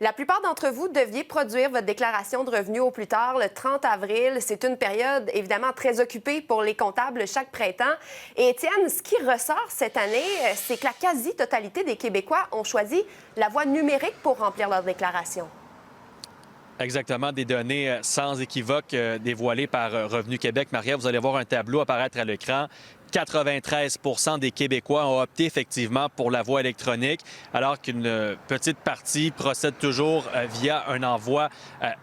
La plupart d'entre vous deviez produire votre déclaration de revenus au plus tard le 30 avril. C'est une période évidemment très occupée pour les comptables chaque printemps. Et Étienne, ce qui ressort cette année, c'est que la quasi-totalité des Québécois ont choisi la voie numérique pour remplir leur déclaration. Exactement, des données sans équivoque dévoilées par Revenu Québec. Maria, vous allez voir un tableau apparaître à l'écran. 93 des Québécois ont opté effectivement pour la voie électronique, alors qu'une petite partie procède toujours via un envoi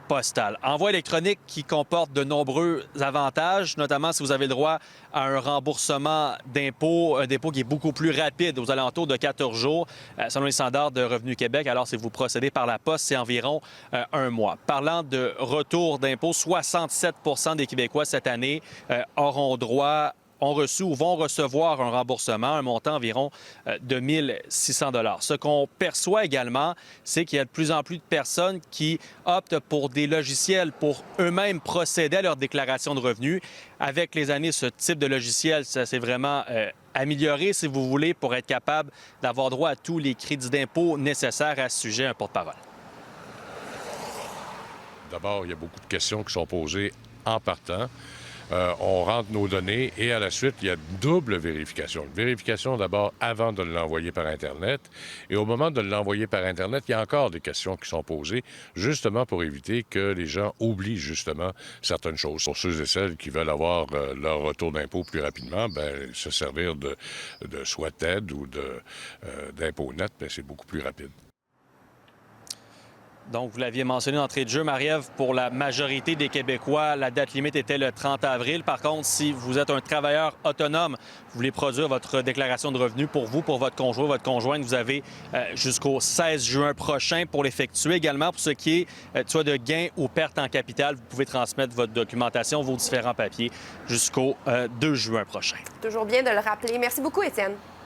postal. Envoi électronique qui comporte de nombreux avantages, notamment si vous avez le droit à un remboursement d'impôt, un dépôt qui est beaucoup plus rapide, aux alentours de 14 jours, selon les standards de Revenu Québec. Alors, si vous procédez par la poste, c'est environ un mois. Parlant de retour d'impôt, 67 des Québécois cette année auront droit ont reçu ou vont recevoir un remboursement, un montant environ de 1 600 $. Ce qu'on perçoit également, c'est qu'il y a de plus en plus de personnes qui optent pour des logiciels pour eux-mêmes procéder à leur déclaration de revenus. Avec les années, ce type de logiciel, ça s'est vraiment amélioré, si vous voulez, pour être capable d'avoir droit à tous les crédits d'impôt nécessaires à ce sujet. Un porte-parole. D'abord, il y a beaucoup de questions qui sont posées en partant. On rentre nos données et à la suite, il y a une double vérification. Une vérification d'abord avant de l'envoyer par Internet. Et au moment de l'envoyer par Internet, il y a encore des questions qui sont posées, justement pour éviter que les gens oublient justement certaines choses. Pour ceux et celles qui veulent avoir leur retour d'impôt plus rapidement, se servir de soit TED ou d'impôt net, c'est beaucoup plus rapide. Donc, vous l'aviez mentionné d'entrée de jeu, Marie-Ève, pour la majorité des Québécois, la date limite était le 30 avril. Par contre, si vous êtes un travailleur autonome, vous voulez produire votre déclaration de revenus pour vous, pour votre conjoint, votre conjointe, vous avez jusqu'au 16 juin prochain pour l'effectuer. Également, pour ce qui est soit de gains ou pertes en capital, vous pouvez transmettre votre documentation, vos différents papiers jusqu'au 2 juin prochain. Toujours bien de le rappeler. Merci beaucoup, Étienne.